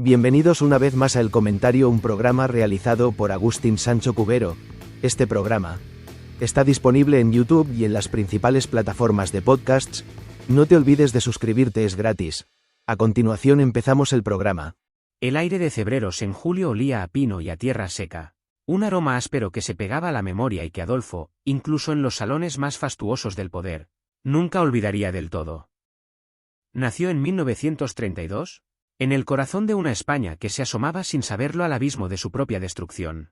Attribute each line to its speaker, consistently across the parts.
Speaker 1: Bienvenidos una vez más a El Comentario, un programa realizado por Agustín Sancho Cubero. Este programa está disponible en YouTube y en las principales plataformas de podcasts. No te olvides de suscribirte, es gratis. A continuación empezamos el programa.
Speaker 2: El aire de Cebreros en julio olía a pino y a tierra seca. Un aroma áspero que se pegaba a la memoria y que Adolfo, incluso en los salones más fastuosos del poder, nunca olvidaría del todo. Nació en 1932, en el corazón de una España que se asomaba sin saberlo al abismo de su propia destrucción.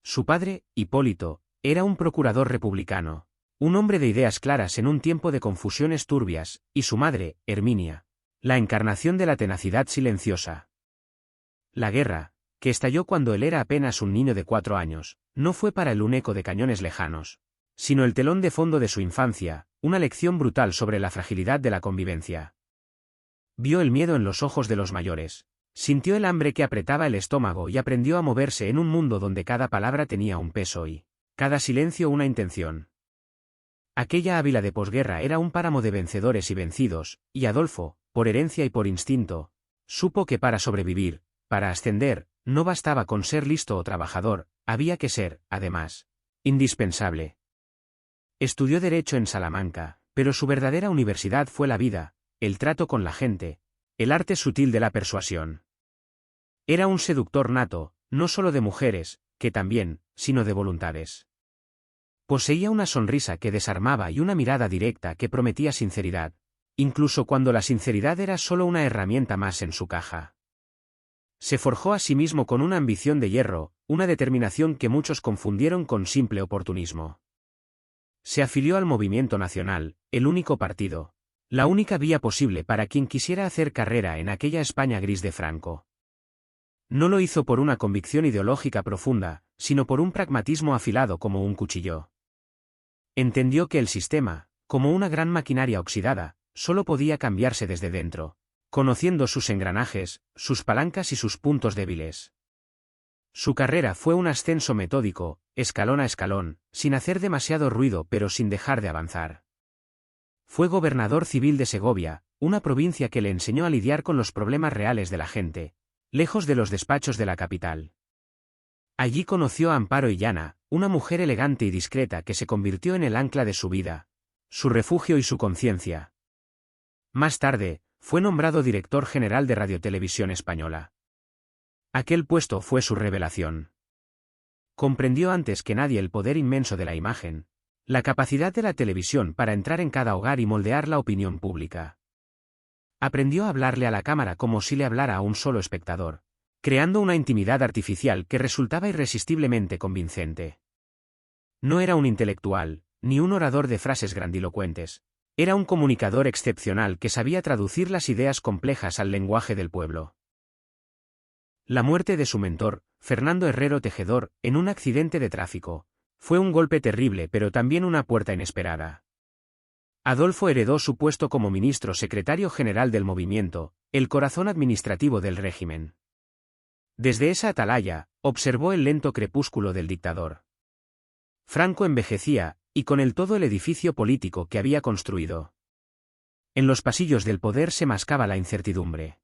Speaker 2: Su padre, Hipólito, era un procurador republicano, un hombre de ideas claras en un tiempo de confusiones turbias, y su madre, Herminia, la encarnación de la tenacidad silenciosa. La guerra, que estalló cuando él era apenas un niño de 4 años, no fue para él un eco de cañones lejanos, sino el telón de fondo de su infancia, una lección brutal sobre la fragilidad de la convivencia. Vio el miedo en los ojos de los mayores, sintió el hambre que apretaba el estómago y aprendió a moverse en un mundo donde cada palabra tenía un peso y cada silencio una intención. Aquella Ávila de posguerra era un páramo de vencedores y vencidos, y Adolfo, por herencia y por instinto, supo que para sobrevivir, para ascender, no bastaba con ser listo o trabajador, había que ser, además, indispensable. Estudió Derecho en Salamanca, pero su verdadera universidad fue la vida, el trato con la gente, el arte sutil de la persuasión. Era un seductor nato, no solo de mujeres, que también, sino de voluntades. Poseía una sonrisa que desarmaba y una mirada directa que prometía sinceridad, incluso cuando la sinceridad era solo una herramienta más en su caja. Se forjó a sí mismo con una ambición de hierro, una determinación que muchos confundieron con simple oportunismo. Se afilió al Movimiento Nacional, el único partido, la única vía posible para quien quisiera hacer carrera en aquella España gris de Franco. No lo hizo por una convicción ideológica profunda, sino por un pragmatismo afilado como un cuchillo. Entendió que el sistema, como una gran maquinaria oxidada, solo podía cambiarse desde dentro, conociendo sus engranajes, sus palancas y sus puntos débiles. Su carrera fue un ascenso metódico, escalón a escalón, sin hacer demasiado ruido pero sin dejar de avanzar. Fue gobernador civil de Segovia, una provincia que le enseñó a lidiar con los problemas reales de la gente, lejos de los despachos de la capital. Allí conoció a Amparo Illana, una mujer elegante y discreta que se convirtió en el ancla de su vida, su refugio y su conciencia. Más tarde, fue nombrado director general de Radiotelevisión Española. Aquel puesto fue su revelación. Comprendió antes que nadie el poder inmenso de la imagen, la capacidad de la televisión para entrar en cada hogar y moldear la opinión pública. Aprendió a hablarle a la cámara como si le hablara a un solo espectador, creando una intimidad artificial que resultaba irresistiblemente convincente. No era un intelectual, ni un orador de frases grandilocuentes, era un comunicador excepcional que sabía traducir las ideas complejas al lenguaje del pueblo. La muerte de su mentor, Fernando Herrero Tejedor, en un accidente de tráfico, fue un golpe terrible pero también una puerta inesperada. Adolfo heredó su puesto como ministro secretario general del movimiento, el corazón administrativo del régimen. Desde esa atalaya, observó el lento crepúsculo del dictador. Franco envejecía, y con él todo el edificio político que había construido. En los pasillos del poder se mascaba la incertidumbre.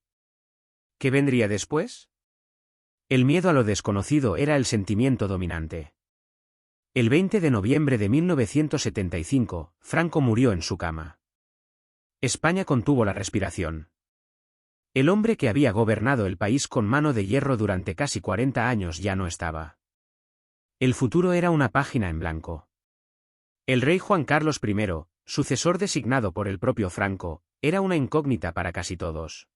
Speaker 2: ¿Qué vendría después? El miedo a lo desconocido era el sentimiento dominante. El 20 de noviembre de 1975, Franco murió en su cama. España contuvo la respiración. El hombre que había gobernado el país con mano de hierro durante casi 40 años ya no estaba. El futuro era una página en blanco. El rey Juan Carlos I, sucesor designado por el propio Franco, era una incógnita para casi todos.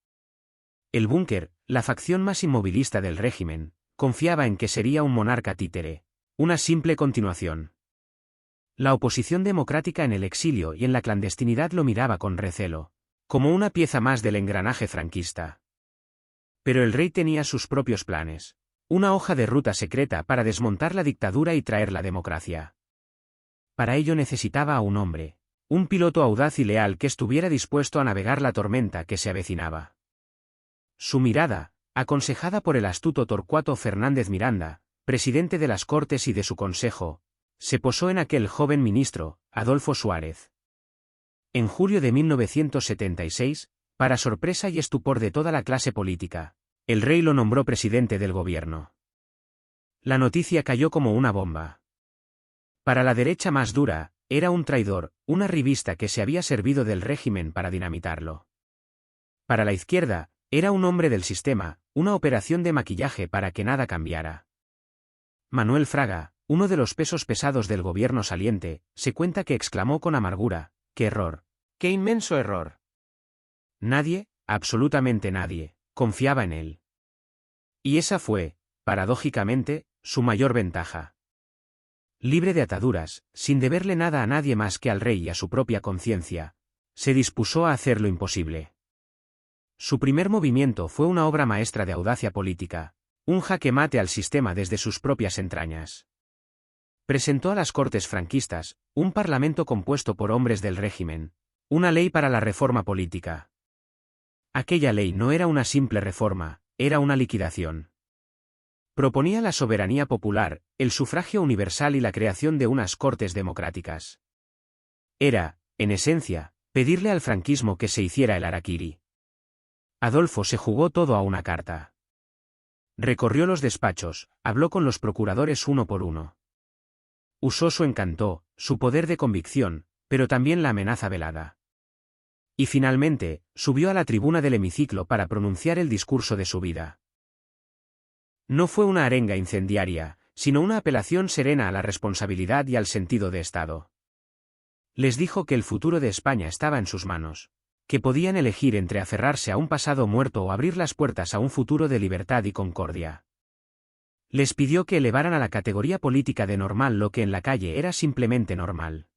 Speaker 2: El búnker, la facción más inmovilista del régimen, confiaba en que sería un monarca títere, una simple continuación. La oposición democrática en el exilio y en la clandestinidad lo miraba con recelo, como una pieza más del engranaje franquista. Pero el rey tenía sus propios planes, una hoja de ruta secreta para desmontar la dictadura y traer la democracia. Para ello necesitaba a un hombre, un piloto audaz y leal que estuviera dispuesto a navegar la tormenta que se avecinaba. Su mirada, aconsejada por el astuto Torcuato Fernández Miranda, presidente de las Cortes y de su Consejo, se posó en aquel joven ministro, Adolfo Suárez. En julio de 1976, para sorpresa y estupor de toda la clase política, El rey lo nombró presidente del gobierno. La noticia cayó como una bomba. Para la derecha más dura, era un traidor, una arribista que se había servido del régimen para dinamitarlo. Para la izquierda, era un hombre del sistema, una operación de maquillaje para que nada cambiara. Manuel Fraga, uno de los pesos pesados del gobierno saliente, se cuenta que exclamó con amargura: ¡qué error! ¡Qué inmenso error! Nadie, absolutamente nadie, confiaba en él. Y esa fue, paradójicamente, su mayor ventaja. Libre de ataduras, sin deberle nada a nadie más que al rey y a su propia conciencia, se dispuso a hacer lo imposible. Su primer movimiento fue una obra maestra de audacia política, un jaque mate al sistema desde sus propias entrañas. Presentó a las Cortes franquistas, un parlamento compuesto por hombres del régimen, una ley para la reforma política. Aquella ley no era una simple reforma, era una liquidación. Proponía la soberanía popular, el sufragio universal y la creación de unas Cortes democráticas. Era, en esencia, pedirle al franquismo que se hiciera el harakiri. Adolfo se jugó todo a una carta. Recorrió los despachos, habló con los procuradores uno por uno. Usó su encanto, su poder de convicción, pero también la amenaza velada. Y finalmente, subió a la tribuna del hemiciclo para pronunciar el discurso de su vida. No fue una arenga incendiaria, sino una apelación serena a la responsabilidad y al sentido de Estado. Les dijo que el futuro de España estaba en sus manos, que podían elegir entre aferrarse a un pasado muerto o abrir las puertas a un futuro de libertad y concordia. Les pidió que elevaran a la categoría política de normal lo que en la calle era simplemente normal.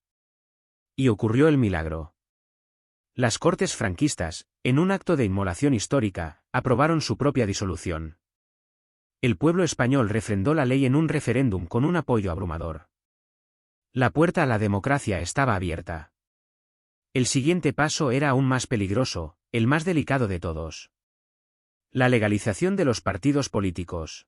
Speaker 2: Y ocurrió el milagro. Las Cortes franquistas, en un acto de inmolación histórica, aprobaron su propia disolución. El pueblo español refrendó la ley en un referéndum con un apoyo abrumador. La puerta a la democracia estaba abierta. El siguiente paso era aún más peligroso, el más delicado de todos. La legalización de los partidos políticos.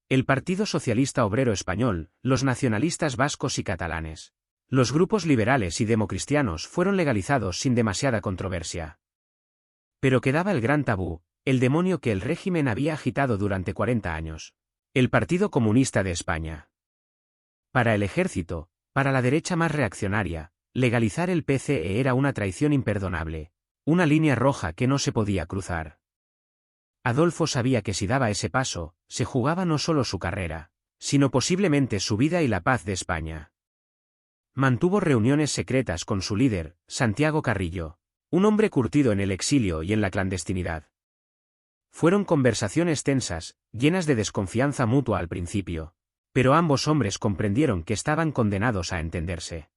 Speaker 2: El Partido Socialista Obrero Español, los nacionalistas vascos y catalanes, los grupos liberales y democristianos fueron legalizados sin demasiada controversia. Pero quedaba el gran tabú, el demonio que el régimen había agitado durante 40 años. El Partido Comunista de España. Para el ejército, para la derecha más reaccionaria, legalizar el PCE era una traición imperdonable, una línea roja que no se podía cruzar. Adolfo sabía que si daba ese paso, se jugaba no solo su carrera, sino posiblemente su vida y la paz de España. Mantuvo reuniones secretas con su líder, Santiago Carrillo, un hombre curtido en el exilio y en la clandestinidad. Fueron conversaciones tensas, llenas de desconfianza mutua al principio, pero ambos hombres comprendieron que estaban condenados a entenderse.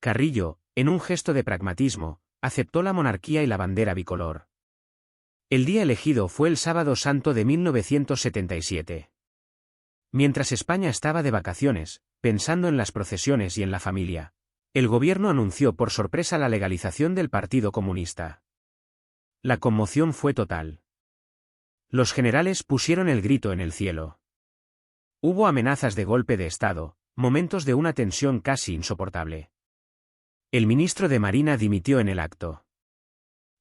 Speaker 2: Carrillo, en un gesto de pragmatismo, aceptó la monarquía y la bandera bicolor. El día elegido fue el Sábado Santo de 1977. Mientras España estaba de vacaciones, pensando en las procesiones y en la familia, el gobierno anunció por sorpresa la legalización del Partido Comunista. La conmoción fue total. Los generales pusieron el grito en el cielo. Hubo amenazas de golpe de Estado, momentos de una tensión casi insoportable. El ministro de Marina dimitió en el acto.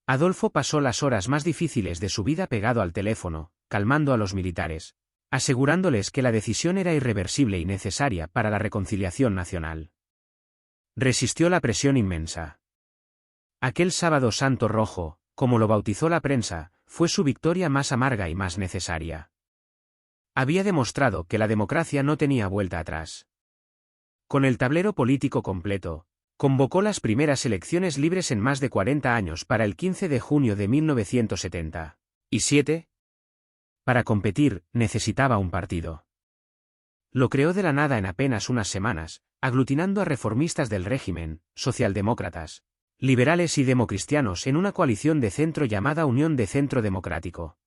Speaker 2: Adolfo pasó las horas más difíciles de su vida pegado al teléfono, calmando a los militares, asegurándoles que la decisión era irreversible y necesaria para la reconciliación nacional. Resistió la presión inmensa. Aquel Sábado Santo Rojo, como lo bautizó la prensa, fue su victoria más amarga y más necesaria. Había demostrado que la democracia no tenía vuelta atrás. Con el tablero político completo, convocó las primeras elecciones libres en más de 40 años para el 15 de junio de 1977. Para competir, necesitaba un partido. Lo creó de la nada en apenas unas semanas, aglutinando a reformistas del régimen, socialdemócratas, liberales y democristianos en una coalición de centro llamada Unión de Centro Democrático.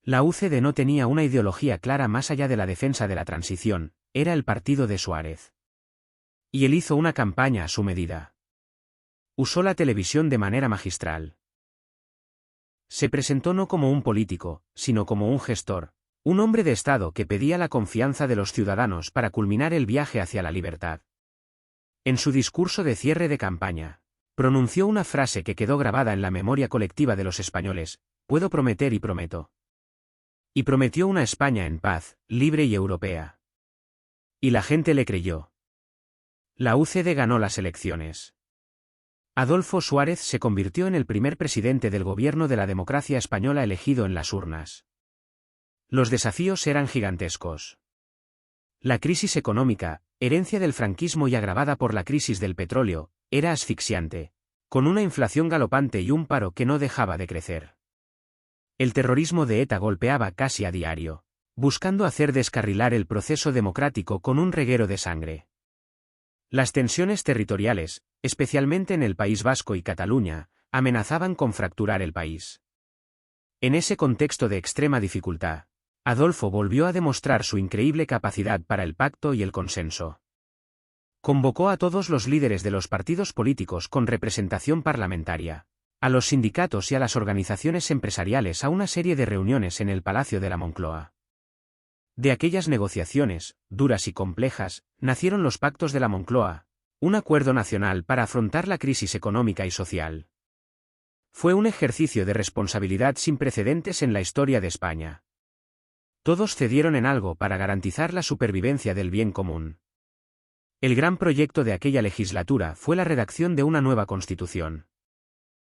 Speaker 2: La UCD no tenía una ideología clara más allá de la defensa de la transición, era el partido de Suárez. Y él hizo una campaña a su medida. Usó la televisión de manera magistral. Se presentó no como un político, sino como un gestor, un hombre de Estado que pedía la confianza de los ciudadanos para culminar el viaje hacia la libertad. En su discurso de cierre de campaña, pronunció una frase que quedó grabada en la memoria colectiva de los españoles: puedo prometer y prometo. Y prometió una España en paz, libre y europea. Y la gente le creyó. La UCD ganó las elecciones. Adolfo Suárez se convirtió en el primer presidente del gobierno de la democracia española elegido en las urnas. Los desafíos eran gigantescos. La crisis económica, herencia del franquismo y agravada por la crisis del petróleo, era asfixiante, con una inflación galopante y un paro que no dejaba de crecer. El terrorismo de ETA golpeaba casi a diario, buscando hacer descarrilar el proceso democrático con un reguero de sangre. Las tensiones territoriales, especialmente en el País Vasco y Cataluña, amenazaban con fracturar el país. En ese contexto de extrema dificultad, Adolfo volvió a demostrar su increíble capacidad para el pacto y el consenso. Convocó a todos los líderes de los partidos políticos con representación parlamentaria, a los sindicatos y a las organizaciones empresariales a una serie de reuniones en el Palacio de la Moncloa. De aquellas negociaciones, duras y complejas, nacieron los Pactos de la Moncloa, un acuerdo nacional para afrontar la crisis económica y social. Fue un ejercicio de responsabilidad sin precedentes en la historia de España. Todos cedieron en algo para garantizar la supervivencia del bien común. El gran proyecto de aquella legislatura fue la redacción de una nueva Constitución.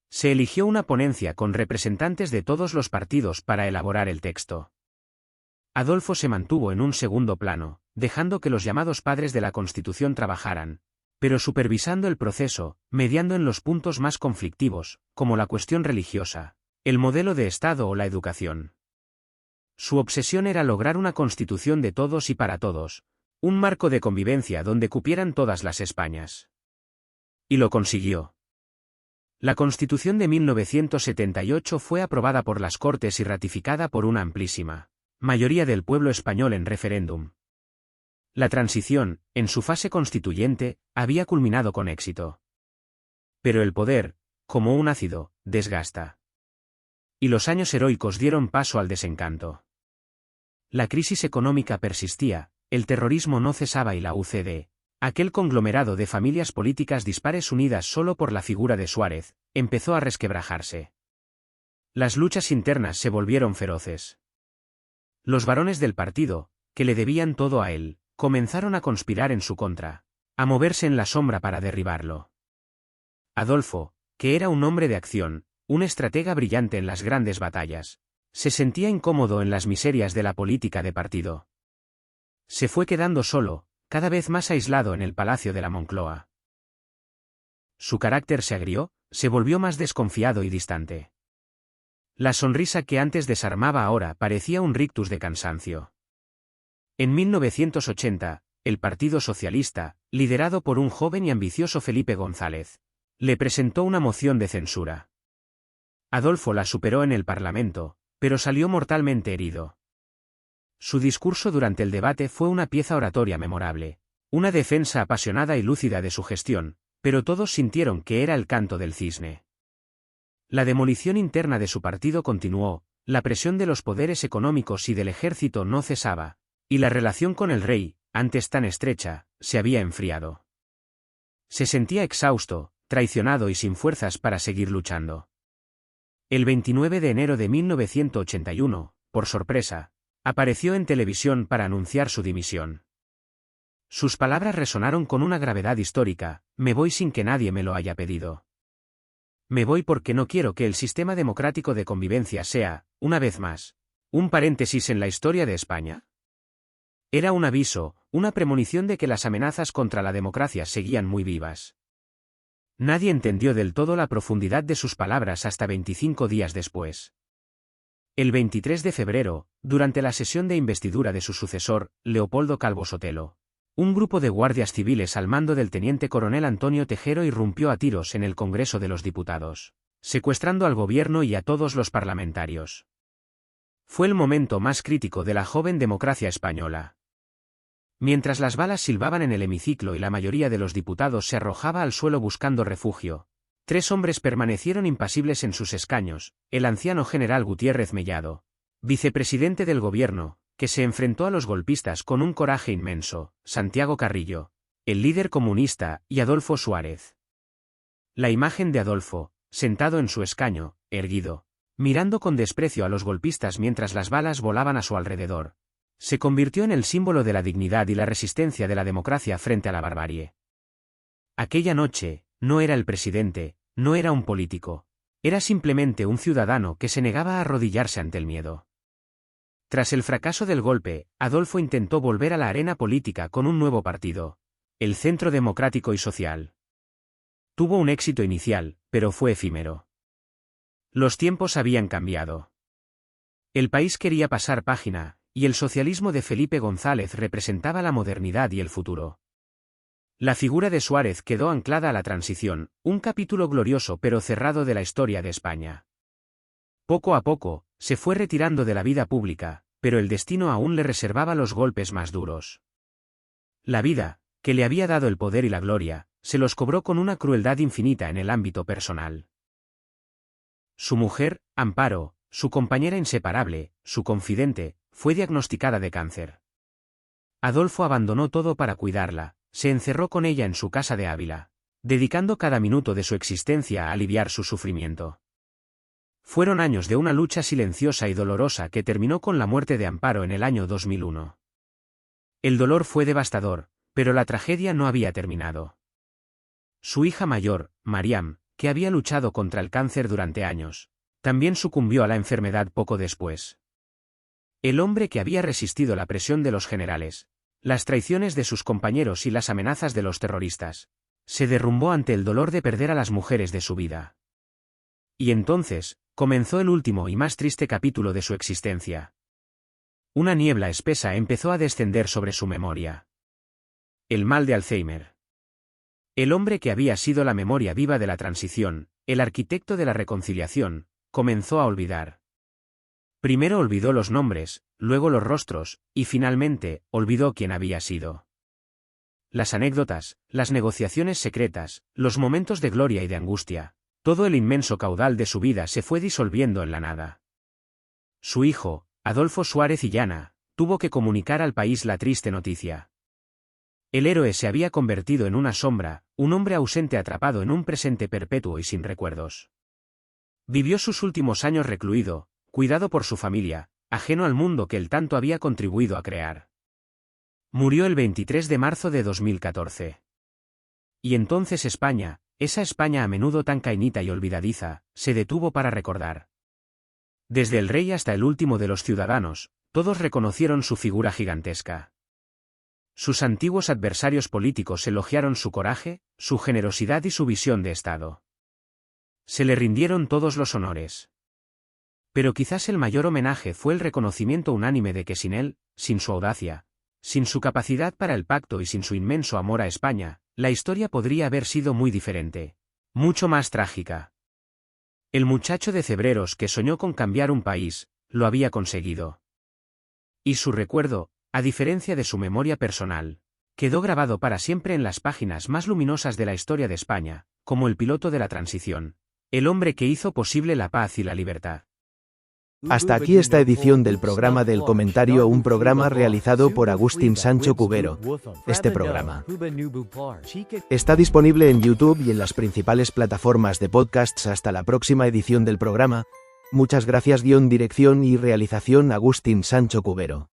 Speaker 2: Se eligió una ponencia con representantes de todos los partidos para elaborar el texto. Adolfo se mantuvo en un segundo plano, dejando que los llamados padres de la Constitución trabajaran, pero supervisando el proceso, mediando en los puntos más conflictivos, como la cuestión religiosa, el modelo de Estado o la educación. Su obsesión era lograr una Constitución de todos y para todos, un marco de convivencia donde cupieran todas las Españas. Y lo consiguió. La Constitución de 1978 fue aprobada por las Cortes y ratificada por una amplísima mayoría del pueblo español en referéndum. La transición, en su fase constituyente, había culminado con éxito. Pero el poder, como un ácido, desgasta. Y los años heroicos dieron paso al desencanto. La crisis económica persistía, el terrorismo no cesaba y la UCD, aquel conglomerado de familias políticas dispares unidas solo por la figura de Suárez, empezó a resquebrajarse. Las luchas internas se volvieron feroces. Los varones del partido, que le debían todo a él, comenzaron a conspirar en su contra, a moverse en la sombra para derribarlo. Adolfo, que era un hombre de acción, un estratega brillante en las grandes batallas, se sentía incómodo en las miserias de la política de partido. Se fue quedando solo, cada vez más aislado en el Palacio de la Moncloa. Su carácter se agrió, se volvió más desconfiado y distante. La sonrisa que antes desarmaba ahora parecía un rictus de cansancio. En 1980, el Partido Socialista, liderado por un joven y ambicioso Felipe González, le presentó una moción de censura. Adolfo la superó en el Parlamento, pero salió mortalmente herido. Su discurso durante el debate fue una pieza oratoria memorable, una defensa apasionada y lúcida de su gestión, pero todos sintieron que era el canto del cisne. La demolición interna de su partido continuó, la presión de los poderes económicos y del ejército no cesaba, y la relación con el rey, antes tan estrecha, se había enfriado. Se sentía exhausto, traicionado y sin fuerzas para seguir luchando. El 29 de enero de 1981, por sorpresa, apareció en televisión para anunciar su dimisión. Sus palabras resonaron con una gravedad histórica: me voy sin que nadie me lo haya pedido. Me voy porque no quiero que el sistema democrático de convivencia sea, una vez más, un paréntesis en la historia de España. Era un aviso, una premonición de que las amenazas contra la democracia seguían muy vivas. Nadie entendió del todo la profundidad de sus palabras hasta 25 días después. El 23 de febrero, durante la sesión de investidura de su sucesor, Leopoldo Calvo Sotelo, un grupo de guardias civiles al mando del teniente coronel Antonio Tejero irrumpió a tiros en el Congreso de los Diputados, secuestrando al gobierno y a todos los parlamentarios. Fue el momento más crítico de la joven democracia española. Mientras las balas silbaban en el hemiciclo y la mayoría de los diputados se arrojaba al suelo buscando refugio, 3 hombres permanecieron impasibles en sus escaños: el anciano general Gutiérrez Mellado, vicepresidente del gobierno, que se enfrentó a los golpistas con un coraje inmenso, Santiago Carrillo, el líder comunista, y Adolfo Suárez. La imagen de Adolfo, sentado en su escaño, erguido, mirando con desprecio a los golpistas mientras las balas volaban a su alrededor. Se convirtió en el símbolo de la dignidad y la resistencia de la democracia frente a la barbarie. Aquella noche, no era el presidente, no era un político. Era simplemente un ciudadano que se negaba a arrodillarse ante el miedo. Tras el fracaso del golpe, Adolfo intentó volver a la arena política con un nuevo partido, el Centro Democrático y Social. Tuvo un éxito inicial, pero fue efímero. Los tiempos habían cambiado. El país quería pasar página, y el socialismo de Felipe González representaba la modernidad y el futuro. La figura de Suárez quedó anclada a la transición, un capítulo glorioso pero cerrado de la historia de España. Poco a poco, se fue retirando de la vida pública, pero el destino aún le reservaba los golpes más duros. La vida, que le había dado el poder y la gloria, se los cobró con una crueldad infinita en el ámbito personal. Su mujer, Amparo, su compañera inseparable, su confidente, fue diagnosticada de cáncer. Adolfo abandonó todo para cuidarla, se encerró con ella en su casa de Ávila, dedicando cada minuto de su existencia a aliviar su sufrimiento. Fueron años de una lucha silenciosa y dolorosa que terminó con la muerte de Amparo en el año 2001. El dolor fue devastador, pero la tragedia no había terminado. Su hija mayor, Mariam, que había luchado contra el cáncer durante años, también sucumbió a la enfermedad poco después. El hombre que había resistido la presión de los generales, las traiciones de sus compañeros y las amenazas de los terroristas, se derrumbó ante el dolor de perder a las mujeres de su vida. Y entonces, comenzó el último y más triste capítulo de su existencia. Una niebla espesa empezó a descender sobre su memoria. El mal de Alzheimer. El hombre que había sido la memoria viva de la transición, el arquitecto de la reconciliación, comenzó a olvidar. Primero olvidó los nombres, luego los rostros, y finalmente, olvidó quién había sido. Las anécdotas, las negociaciones secretas, los momentos de gloria y de angustia, todo el inmenso caudal de su vida se fue disolviendo en la nada. Su hijo, Adolfo Suárez Illana, tuvo que comunicar al país la triste noticia. El héroe se había convertido en una sombra, un hombre ausente atrapado en un presente perpetuo y sin recuerdos. Vivió sus últimos años recluido, cuidado por su familia, ajeno al mundo que él tanto había contribuido a crear. Murió el 23 de marzo de 2014. Y entonces España, esa España a menudo tan cainita y olvidadiza, se detuvo para recordar. Desde el rey hasta el último de los ciudadanos, todos reconocieron su figura gigantesca. Sus antiguos adversarios políticos elogiaron su coraje, su generosidad y su visión de Estado. Se le rindieron todos los honores. Pero quizás el mayor homenaje fue el reconocimiento unánime de que sin él, sin su audacia, sin su capacidad para el pacto y sin su inmenso amor a España, la historia podría haber sido muy diferente, mucho más trágica. El muchacho de Cebreros que soñó con cambiar un país, lo había conseguido. Y su recuerdo, a diferencia de su memoria personal, quedó grabado para siempre en las páginas más luminosas de la historia de España, como el piloto de la transición, el hombre que hizo posible la paz y la libertad.
Speaker 1: Hasta aquí esta edición del programa del comentario, un programa realizado por Agustín Sancho Cubero. Este programa está disponible en YouTube y en las principales plataformas de podcasts. Hasta la próxima edición del programa. Muchas gracias. Dirección y realización Agustín Sancho Cubero.